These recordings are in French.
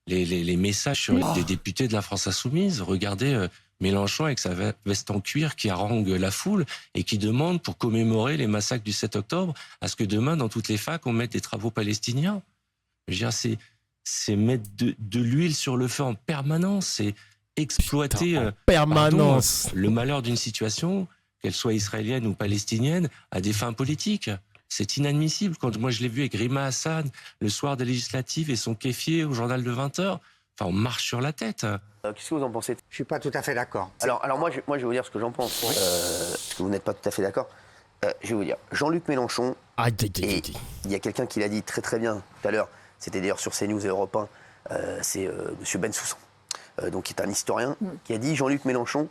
les messages sur des députés de la France Insoumise. Regardez Mélenchon avec sa veste en cuir qui harangue la foule et qui demande, pour commémorer les massacres du 7 octobre, à ce que demain, dans toutes les facs, on mette des travaux palestiniens. Je veux dire, c'est mettre de l'huile sur le feu en permanence, c'est exploiter le malheur d'une situation, qu'elle soit israélienne ou palestinienne, à des fins politiques. C'est inadmissible. Quand moi je l'ai vu avec Rima Hassan le soir des législatives et son kéfier au journal de 20h, enfin on marche sur la tête. Qu'est-ce que vous en pensez? Je suis pas tout à fait d'accord. Alors moi, je vais vous dire ce que j'en pense. Parce que vous n'êtes pas tout à fait d'accord. Je vais vous dire, Jean-Luc Mélenchon, et il y a quelqu'un qui l'a dit très très bien tout à l'heure, c'était d'ailleurs sur CNews et Europe 1, c'est M. Bensoussan, donc qui est un historien, qui a dit Jean-Luc Mélenchon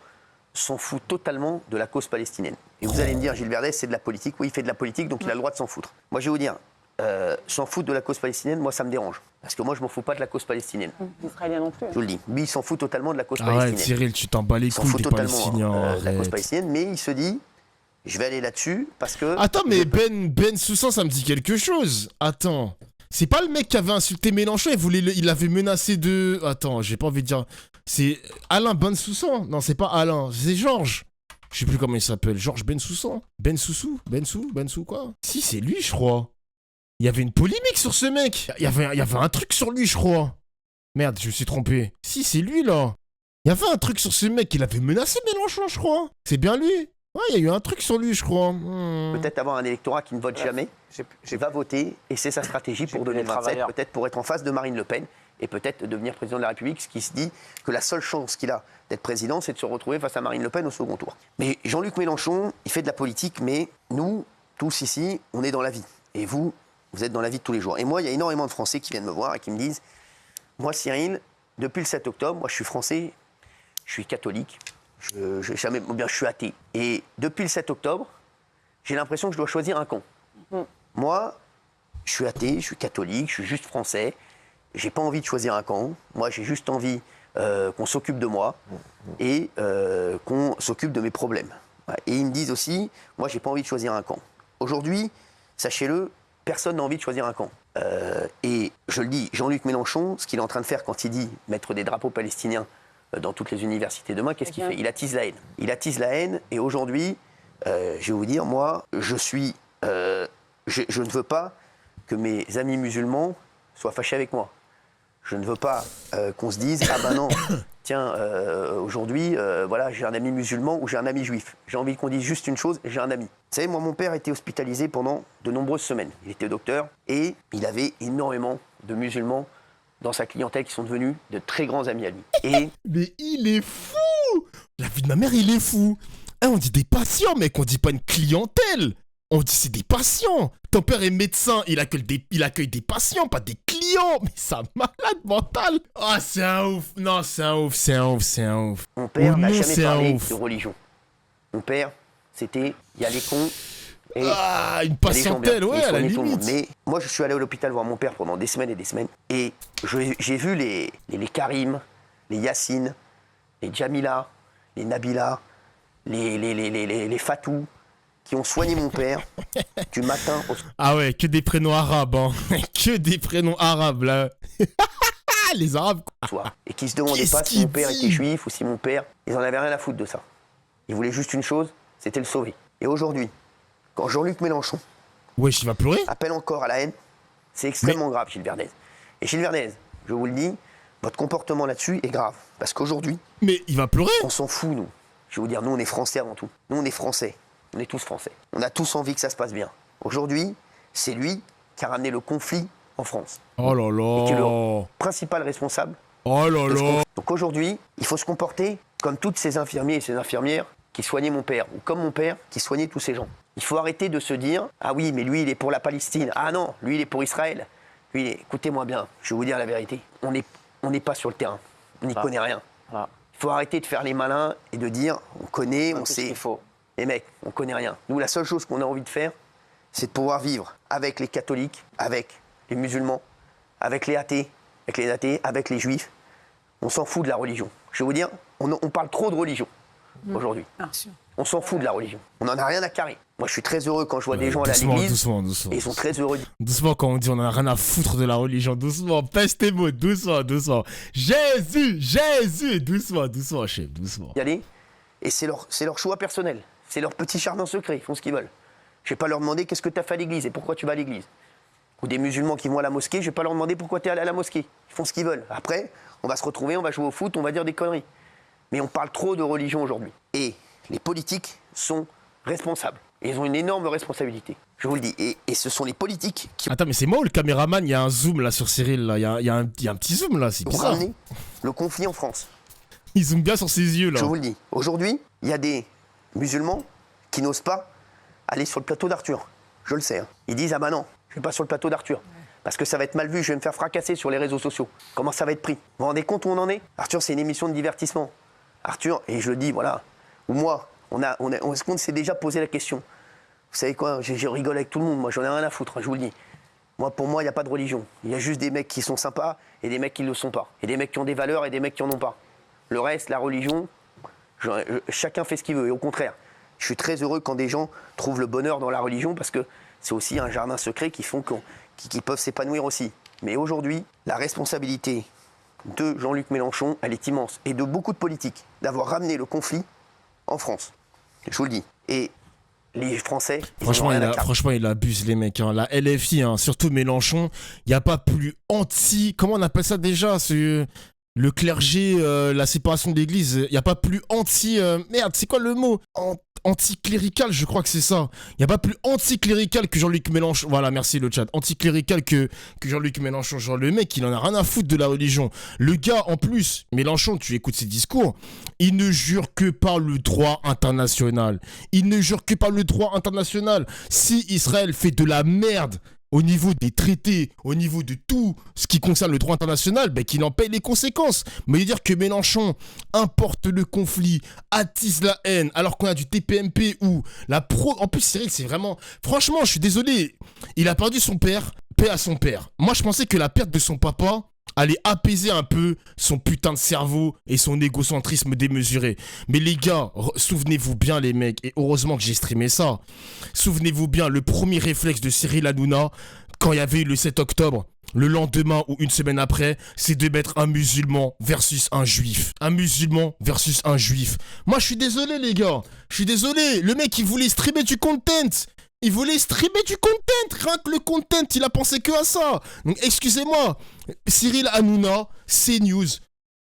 s'en fout totalement de la cause palestinienne. Et vous allez me dire, Gilles Verdez, c'est de la politique. Oui, il fait de la politique, donc il a le droit de s'en foutre. Moi, je vais vous dire, s'en foutre de la cause palestinienne, moi, ça me dérange. Parce que moi, je m'en fous pas de la cause palestinienne. Les Israéliens non plus. Je vous le dis. Lui, il s'en fout totalement de la cause palestinienne. Ouais, Cyril, tu t'en bats les couilles des Palestiniens. De la cause palestinienne, mais il se dit, je vais aller là-dessus parce que... Attends, mais Bensoussan, ça me dit quelque chose. Attends. C'est pas le mec qui avait insulté Mélenchon, il l'avait menacé de... Attends, j'ai pas envie de dire... C'est Alain Bensoussan. Non, c'est pas Alain, c'est Georges. Je sais plus comment il s'appelle. Georges Bensoussan. Bensou quoi? Si, c'est lui, je crois. Il y avait une polémique sur ce mec. Il y avait un truc sur lui, je crois. Merde, je me suis trompé. Si, c'est lui, là. Il y avait un truc sur ce mec. Il avait menacé Mélenchon, je crois. C'est bien lui. Ouais, il y a eu un truc sur lui, je crois. Peut-être avoir un électorat qui ne vote jamais, va voter, et c'est sa stratégie pour 2027, peut-être pour être en face de Marine Le Pen, et peut-être devenir président de la République, ce qui se dit que la seule chance qu'il a d'être président, c'est de se retrouver face à Marine Le Pen au second tour. Mais Jean-Luc Mélenchon, il fait de la politique, mais nous, tous ici, on est dans la vie. Et vous êtes dans la vie de tous les jours. Et moi, il y a énormément de Français qui viennent me voir et qui me disent « Moi, Cyril, depuis le 7 octobre, moi, je suis français, je suis catholique, je suis athée. Et depuis le 7 octobre, j'ai l'impression que je dois choisir un camp. Moi, je suis athée, je suis catholique, je suis juste français. J'ai pas envie de choisir un camp. Moi, j'ai juste envie qu'on s'occupe de moi et qu'on s'occupe de mes problèmes. Et ils me disent aussi, moi, j'ai pas envie de choisir un camp. Aujourd'hui, sachez-le, personne n'a envie de choisir un camp. Et je le dis, Jean-Luc Mélenchon, ce qu'il est en train de faire quand il dit mettre des drapeaux palestiniens dans toutes les universités demain, qu'est-ce qu'il fait? Il attise la haine. Il attise la haine, et aujourd'hui, je vais vous dire, moi, je ne veux pas que mes amis musulmans soient fâchés avec moi. Je ne veux pas qu'on se dise, ah ben non, tiens, aujourd'hui, voilà, j'ai un ami musulman ou j'ai un ami juif. J'ai envie qu'on dise juste une chose, j'ai un ami. Vous savez, moi, mon père était hospitalisé pendant de nombreuses semaines. Il était docteur, et il avait énormément de musulmans dans sa clientèle qui sont devenus de très grands amis à lui. Et... Mais il est fou! La vie de ma mère, il est fou! Hein, on dit des patients, mec, on dit pas une clientèle! On dit c'est des patients! Ton père est médecin, il accueille des patients, pas des clients! Mais c'est un malade mental! Ah, c'est un ouf! Non, c'est un ouf! Mon père n'a jamais parlé de religion. Mon père, c'était, il y a les cons... Et une patientèle, ouais, à la limite. Mais moi, je suis allé à l'hôpital voir mon père pendant des semaines et des semaines. Et j'ai vu les Karim, les Yacine, les Jamila, les Nabila, les Fatou, qui ont soigné mon père du matin au soir. Ah ouais, que des prénoms arabes, hein. Que des prénoms arabes, là. Les arabes, quoi. Et qui se demandaient pas si mon père était juif ou si mon père... Ils en avaient rien à foutre de ça. Ils voulaient juste une chose, c'était le sauver. Et aujourd'hui, quand Jean-Luc Mélenchon il va pleurer, appelle encore à la haine, c'est extrêmement grave, Gilles Verdez. Et Gilles Verdez, je vous le dis, votre comportement là-dessus est grave. Parce qu'aujourd'hui... Mais il va pleurer. On s'en fout, nous. Je vais vous dire, nous, on est Français avant tout. Nous, on est Français. On est tous Français. On a tous envie que ça se passe bien. Aujourd'hui, c'est lui qui a ramené le conflit en France. Oh là là. Et qui est le principal responsable. Oh là là. Donc aujourd'hui, il faut se comporter comme tous ces infirmiers et ces infirmières qui soignaient mon père, ou comme mon père qui soignait tous ces gens. Il faut arrêter de se dire « Ah oui, mais lui, il est pour la Palestine. Ah non, lui, il est pour Israël. » Écoutez-moi bien, je vais vous dire la vérité. On n'est pas sur le terrain. On n'y connaît rien. Il faut arrêter de faire les malins et de dire « On connaît, on sait. » Les mecs, on connaît rien. Nous, la seule chose qu'on a envie de faire, c'est de pouvoir vivre avec les catholiques, avec les musulmans, avec les athées, avec les juifs. On s'en fout de la religion. Je vais vous dire, on parle trop de religion aujourd'hui. On s'en fout de la religion. On n'en a rien à carrer. Moi, je suis très heureux quand je vois des gens aller à l'église. Doucement. Et ils sont très heureux. Doucement quand on dit on n'en a rien à foutre de la religion. Doucement, pèse tes mots. Doucement. Jésus. Doucement, chef. Doucement. Y aller. Et c'est leur choix personnel. C'est leur petit jardin secret. Ils font ce qu'ils veulent. Je vais pas leur demander qu'est-ce que tu as fait à l'église et pourquoi tu vas à l'église. Ou des musulmans qui vont à la mosquée, je vais pas leur demander pourquoi tu es allé à la mosquée. Ils font ce qu'ils veulent. Après, on va se retrouver, on va jouer au foot, on va dire des conneries. Mais on parle trop de religion aujourd'hui. Et les politiques sont responsables. Et ils ont une énorme responsabilité. Je vous le dis. Et ce sont les politiques qui... Attends, mais c'est moi ou le caméraman, il y a un zoom là sur Cyril, là. Il y a un petit zoom là, c'est ont bizarre. ramené le conflit en France. Il zoome bien sur ses yeux là. Je vous le dis. Aujourd'hui, il y a des musulmans qui n'osent pas aller sur le plateau d'Arthur. Je le sais. Hein. Ils disent, ah bah non, je vais pas sur le plateau d'Arthur. Parce que ça va être mal vu, je vais me faire fracasser sur les réseaux sociaux. Comment ça va être pris? Vous vous rendez compte où on en est? Arthur, c'est une émission de divertissement. Arthur, et je le dis, voilà, ou moi, est-ce qu'on s'est déjà posé la question? Vous savez quoi, je rigole avec tout le monde, moi j'en ai rien à foutre, hein, je vous le dis. Pour moi, il n'y a pas de religion. Il y a juste des mecs qui sont sympas et des mecs qui ne le sont pas. Et des mecs qui ont des valeurs et des mecs qui n'en ont pas. Le reste, la religion, chacun fait ce qu'il veut. Et au contraire, je suis très heureux quand des gens trouvent le bonheur dans la religion parce que c'est aussi un jardin secret qui peuvent s'épanouir aussi. Mais aujourd'hui, la responsabilité de Jean-Luc Mélenchon, elle est immense. Et de beaucoup de politiques, d'avoir ramené le conflit en France. Je vous le dis. Et les Français, franchement, il abuse les mecs. Hein. La LFI, hein, surtout Mélenchon, il n'y a pas plus anti... Comment on appelle ça déjà le clergé, la séparation de l'église, il n'y a pas plus anti... merde, c'est quoi le mot? Anticlérical, je crois que c'est ça. Il n'y a pas plus anticlérical que Jean-Luc Mélenchon. Voilà, merci le chat. Anticlérical que Jean-Luc Mélenchon. Genre, le mec, il en a rien à foutre de la religion. Le gars, en plus, Mélenchon, tu écoutes ses discours, il ne jure que par le droit international. Il ne jure que par le droit international. Si Israël fait de la merde au niveau des traités, au niveau de tout ce qui concerne le droit international, ben qu'il en paye les conséquences. Mais dire que Mélenchon importe le conflit, attise la haine, alors qu'on a du TPMP ou la pro... En plus, Cyril, c'est vraiment... Franchement, je suis désolé, il a perdu son père, paix à son père. Moi, je pensais que la perte de son papa allait apaiser un peu son putain de cerveau et son égocentrisme démesuré. Mais les gars, souvenez-vous bien les mecs, et heureusement que j'ai streamé ça, souvenez-vous bien, le premier réflexe de Cyril Hanouna, quand il y avait eu le 7 octobre, le lendemain ou une semaine après, c'est de mettre un musulman versus un juif. Un musulman versus un juif. Moi je suis désolé les gars, je suis désolé, le mec il voulait streamer du content. Il voulait streamer du content, rien que le content, il a pensé que à ça. Donc excusez-moi, Cyril Hanouna, CNews,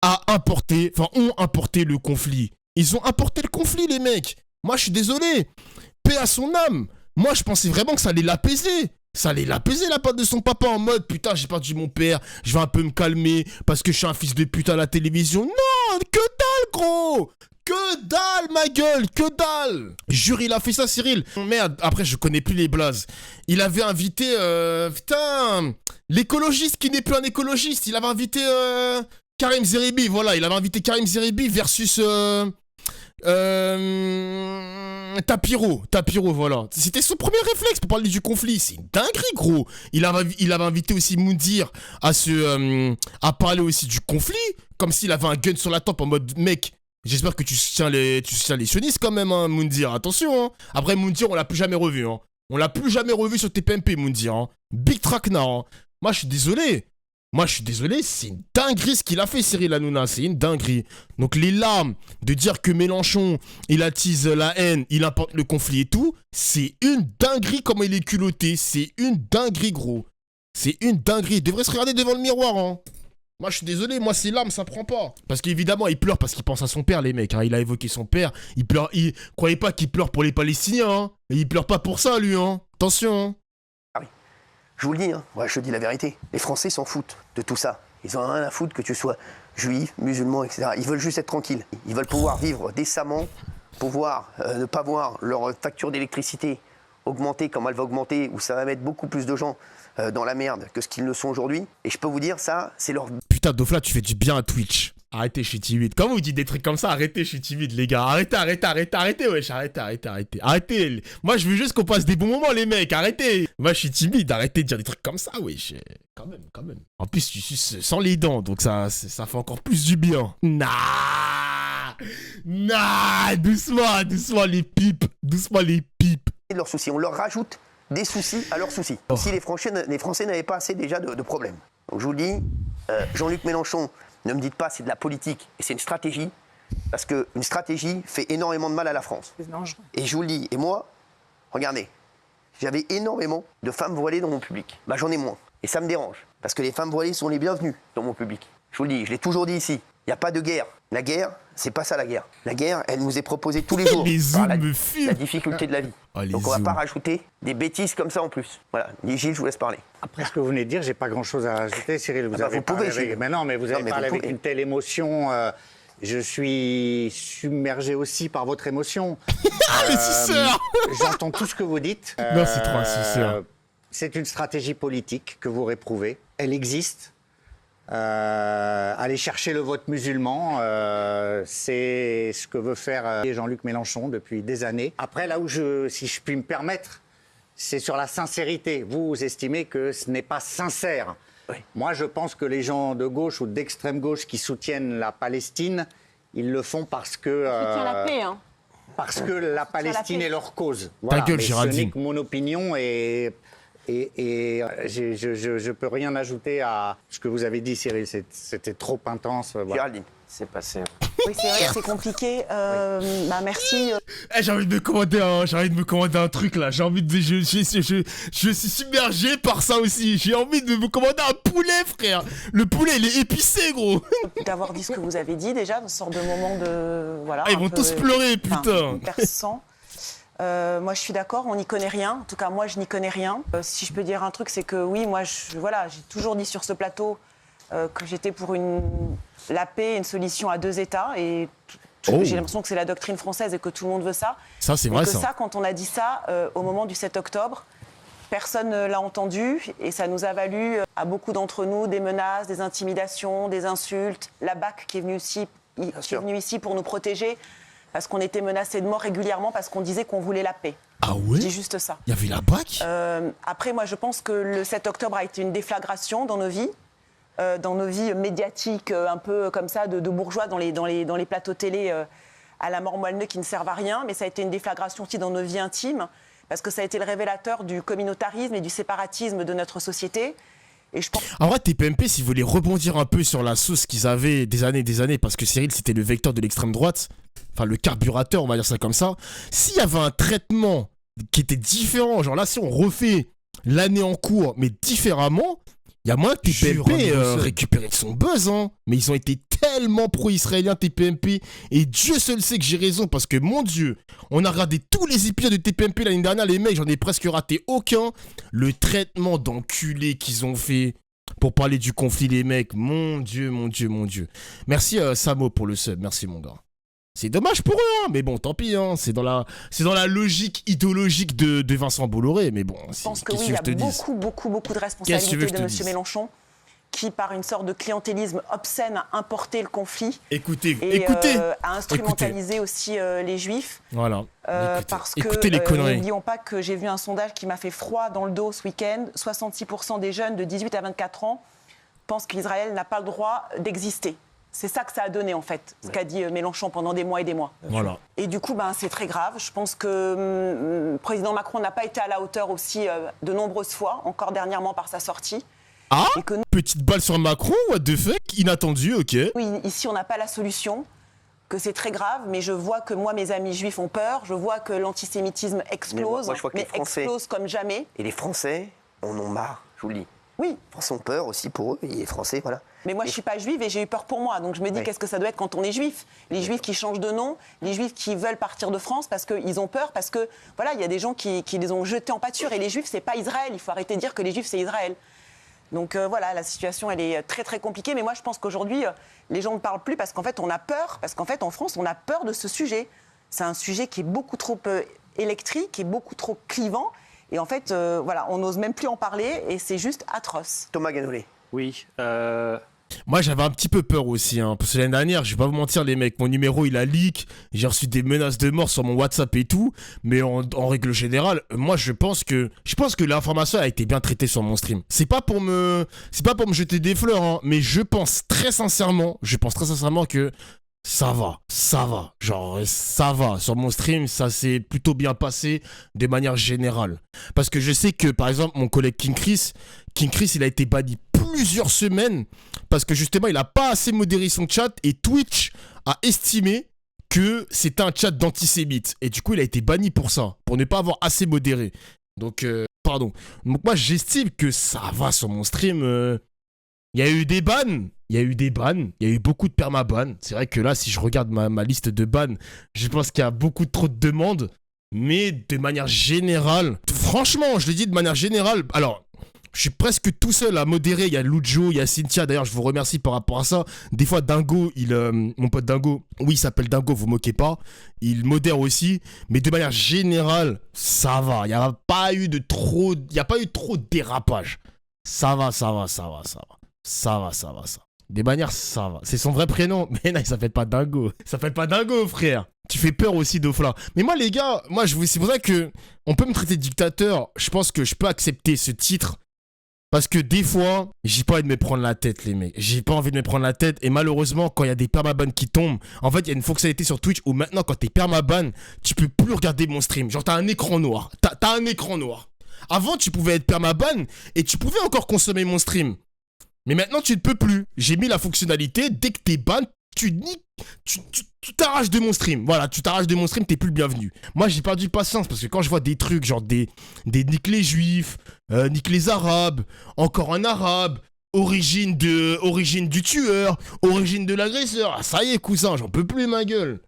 ont importé le conflit. Ils ont importé le conflit les mecs. Moi je suis désolé, paix à son âme. Moi je pensais vraiment que ça allait l'apaiser. Ça allait l'apaiser la part de son papa en mode putain j'ai perdu mon père, je vais un peu me calmer parce que je suis un fils de pute à la télévision. Non, que dalle gros. Que dalle, ma gueule, que dalle! Jure, il a fait ça, Cyril. Merde, après, je connais plus les blazes. Il avait invité, l'écologiste qui n'est plus un écologiste. Il avait invité, Karim Zeribi, voilà. Il avait invité Karim Zeribi versus, Tapiro, voilà. C'était son premier réflexe pour parler du conflit. C'est une dinguerie, gros. Il avait invité aussi Moundir à parler aussi du conflit, comme s'il avait un gun sur la tempe en mode, mec, j'espère que tu soutiens les sionistes quand même, hein, Moundir. Attention, hein. Après, Moundir, on l'a plus jamais revu, hein. On l'a plus jamais revu sur TPMP, Moundir, hein. Big traquenard, hein. Moi, je suis désolé, c'est une dinguerie ce qu'il a fait, Cyril Hanouna. C'est une dinguerie. Donc, les larmes de dire que Mélenchon, il attise la haine, il importe le conflit et tout, c'est une dinguerie comment il est culotté. C'est une dinguerie, gros. C'est une dinguerie. Il devrait se regarder devant le miroir, hein. Moi, je suis désolé, moi, ces larmes, ça prend pas. Parce qu'évidemment, il pleure parce qu'il pense à son père, les mecs. Hein. Il a évoqué son père. Il pleure. Croyez pas qu'il pleure pour les Palestiniens. Hein. Et il pleure pas pour ça, lui. Hein. Attention. Hein. Ah oui. Je vous le dis, hein. Ouais, je te dis la vérité. Les Français s'en foutent de tout ça. Ils en ont rien à foutre que tu sois juif, musulman, etc. Ils veulent juste être tranquilles. Ils veulent pouvoir vivre décemment, pouvoir ne pas voir leur facture d'électricité augmenter comme elle va augmenter, où ça va mettre beaucoup plus de gens dans la merde que ce qu'ils ne sont aujourd'hui. Et je peux vous dire, ça, c'est leur... Putain, Dofla, tu fais du bien à Twitch. Arrêtez, je suis timide. Comment vous dites des trucs comme ça? Arrêtez, je suis timide, les gars. Arrêtez, wesh. Arrêtez. Moi, je veux juste qu'on passe des bons moments, les mecs. Arrêtez. Moi, je suis timide. Arrêtez de dire des trucs comme ça, wesh. Quand même. En plus, tu suces sans les dents, donc ça fait encore plus du bien. Nah. Nah, doucement les pipes. Doucement les pipes. Leurs soucis. On leur rajoute des soucis à leurs soucis. Si les Français n'avaient pas assez déjà de problèmes. Donc je vous le dis, Jean-Luc Mélenchon, ne me dites pas c'est de la politique et c'est une stratégie, parce qu'une stratégie fait énormément de mal à la France. Et je vous le dis, et moi, regardez, j'avais énormément de femmes voilées dans mon public. Bah, j'en ai moins. Et ça me dérange, parce que les femmes voilées sont les bienvenues dans mon public. Je vous le dis, je l'ai toujours dit ici, il n'y a pas de guerre. La guerre, c'est pas ça la guerre. La guerre, elle nous est proposée tous les jours. Les zooms me fument. La difficulté de la vie. Oh, donc on ne va pas rajouter des bêtises comme ça en plus. Voilà, Gilles, je vous laisse parler. Après ce que vous venez de dire, j'ai pas grand-chose à ajouter, Cyril. Vous avez parlé avec... Mais non, mais vous avez parlé avec une telle émotion. Je suis submergé aussi par votre émotion. Le suceur. J'entends tout ce que vous dites. Non, c'est trop un suceur. C'est une stratégie politique que vous réprouvez. Elle existe. Aller chercher le vote musulman, c'est ce que veut faire Jean-Luc Mélenchon depuis des années. Après, là où si je puis me permettre, c'est sur la sincérité. Vous estimez que ce n'est pas sincère. Oui. Moi, je pense que les gens de gauche ou d'extrême gauche qui soutiennent la Palestine, ils le font parce que... soutient la paix, hein. Parce que la Palestine est leur cause. Voilà. Ta gueule, mais ce Géraldine. n'est que mon opinion et je peux rien ajouter à ce que vous avez dit, Cyril. C'était trop intense. Voilà. Géraldine. C'est passé. Oui, c'est vrai, c'est compliqué. Bah, merci. J'ai envie de me commander un truc là. J'ai envie de. Je suis submergé par ça aussi. J'ai envie de me commander un poulet, frère. Le poulet, il est épicé, gros. D'avoir dit ce que vous avez dit déjà, dans ce sort de moment de. Voilà. Ah, ils vont tous pleurer, putain. Perçant. Moi, je suis d'accord, on n'y connaît rien. En tout cas, moi, je n'y connais rien. Si je peux dire un truc, c'est que oui, moi, j'ai toujours dit sur ce plateau que j'étais pour la paix, une solution à deux États. Et j'ai l'impression que c'est la doctrine française et que tout le monde veut ça. Ça, c'est vrai, ça. Quand on a dit ça, au moment du 7 octobre, personne ne l'a entendu. Et ça nous a valu, à beaucoup d'entre nous, des menaces, des intimidations, des insultes. La BAC qui est venue ici pour nous protéger. Parce qu'on était menacés de mort régulièrement parce qu'on disait qu'on voulait la paix. Ah ouais? Je dis juste ça. Il y avait la BAC? Après, moi, je pense que le 7 octobre a été une déflagration dans nos vies médiatiques, un peu comme ça, de bourgeois dans les plateaux télé à la mort moelle qui ne servent à rien. Mais ça a été une déflagration aussi dans nos vies intimes, parce que ça a été le révélateur du communautarisme et du séparatisme de notre société. Et je pense... En vrai, TPMP, si vous voulez rebondir un peu sur la sauce qu'ils avaient des années, parce que Cyril, c'était le vecteur de l'extrême droite, enfin le carburateur, on va dire ça comme ça, s'il y avait un traitement qui était différent, genre là, si on refait l'année en cours, mais différemment, il y a moins que TPMP récupérer de son buzz, hein. Mais ils ont été tellement pro-israéliens, TPMP, et Dieu seul sait que j'ai raison, parce que, mon Dieu, on a regardé tous les épisodes de TPMP l'année dernière, les mecs, j'en ai presque raté aucun. Le traitement d'enculé qu'ils ont fait pour parler du conflit, les mecs, mon Dieu. Merci Samo pour le sub, merci mon gars. C'est dommage pour eux, hein, mais bon, tant pis, hein, c'est dans la logique idéologique de Vincent Bolloré, mais bon, je pense que oui, il y a beaucoup de responsabilités de M. Mélenchon, qui, par une sorte de clientélisme obscène, a importé le conflit. Écoutez, a instrumentalisé aussi les Juifs. Voilà. Parce écoutez les conneries. N'oublions pas que j'ai vu un sondage qui m'a fait froid dans le dos ce week-end. 66% des jeunes de 18 à 24 ans pensent qu'Israël n'a pas le droit d'exister. C'est ça que ça a donné, en fait, ce qu'a dit Mélenchon pendant des mois et des mois. Voilà. Et du coup, c'est très grave. Je pense que le président Macron n'a pas été à la hauteur aussi de nombreuses fois, encore dernièrement par sa sortie. Ah, petite balle sur Macron, what the fuck, inattendu, ok. Oui, ici, on n'a pas la solution, que c'est très grave, mais je vois que moi, mes amis juifs ont peur, je vois que l'antisémitisme explose, moi, je crois que les Français, explose comme jamais. Et les Français en ont marre, je vous le dis. Oui. Les Français ont peur aussi pour eux, et les Français, voilà. Mais moi, je ne suis pas juive et j'ai eu peur pour moi. Donc je me dis, qu'est-ce que ça doit être quand on est juif? Les juifs qui changent de nom, les juifs qui veulent partir de France parce qu'ils ont peur, parce que, voilà, il y a des gens qui les ont jetés en pâture. Et les juifs, c'est pas Israël. Il faut arrêter de dire que les juifs, c'est Israël. Donc voilà, la situation, elle est très, très compliquée. Mais moi, je pense qu'aujourd'hui, les gens ne parlent plus parce qu'en fait, on a peur. Parce qu'en fait, en France, on a peur de ce sujet. C'est un sujet qui est beaucoup trop électrique, qui est beaucoup trop clivant. Et en fait, voilà, on n'ose même plus en parler et c'est juste atroce. Thomas Ganolé. Oui. Moi, j'avais un petit peu peur aussi, hein, parce que l'année dernière, je vais pas vous mentir, les mecs, mon numéro, il a leak, j'ai reçu des menaces de mort sur mon WhatsApp et tout, mais en règle générale, moi, je pense que l'information a été bien traitée sur mon stream. C'est pas pour me jeter des fleurs, hein, mais je pense très sincèrement que ça va. Genre, ça va. Sur mon stream, ça s'est plutôt bien passé de manière générale. Parce que je sais que, par exemple, mon collègue King Chris, il a été banni plusieurs semaines parce que justement, il a pas assez modéré son chat et Twitch a estimé que c'était un chat d'antisémites. Et du coup, il a été banni pour ça, pour ne pas avoir assez modéré. Donc, pardon. Donc moi, j'estime que ça va sur mon stream. Il y a eu des bans, il y a eu beaucoup de permabans. C'est vrai que là, si je regarde ma liste de bans, je pense qu'il y a beaucoup trop de demandes. Mais de manière générale, franchement, je le dis de manière générale, alors, je suis presque tout seul à modérer. Il y a Lujo, il y a Cynthia, d'ailleurs, je vous remercie par rapport à ça. Des fois, Dingo, mon pote Dingo, oui, il s'appelle Dingo, vous moquez pas. Il modère aussi, mais de manière générale, ça va. Il n'y a pas eu trop de dérapage. Ça va. Des manières, ça va. C'est son vrai prénom. Mais non, il s'appelle pas Dingo. Il s'appelle pas Dingo, frère. Tu fais peur aussi, Dofla. Mais moi, les gars, c'est pour ça que on peut me traiter de dictateur. Je pense que je peux accepter ce titre. Parce que des fois, j'ai pas envie de me prendre la tête, les mecs. J'ai pas envie de me prendre la tête. Et malheureusement, quand il y a des permabans qui tombent, en fait, il y a une fonctionnalité sur Twitch où maintenant, quand t'es permaban, tu peux plus regarder mon stream. Genre, t'as un écran noir. T'as un écran noir. Avant, tu pouvais être permaban et tu pouvais encore consommer mon stream. Mais maintenant, tu ne peux plus. J'ai mis la fonctionnalité, dès que t'es ban, tu t'arraches de mon stream. Voilà, tu t'arraches de mon stream, t'es plus le bienvenu. Moi, j'ai perdu patience parce que quand je vois des trucs, genre des nique les juifs, nique les arabes, encore un arabe, origine du tueur, origine de l'agresseur. Ah, ça y est, cousin, j'en peux plus, ma gueule.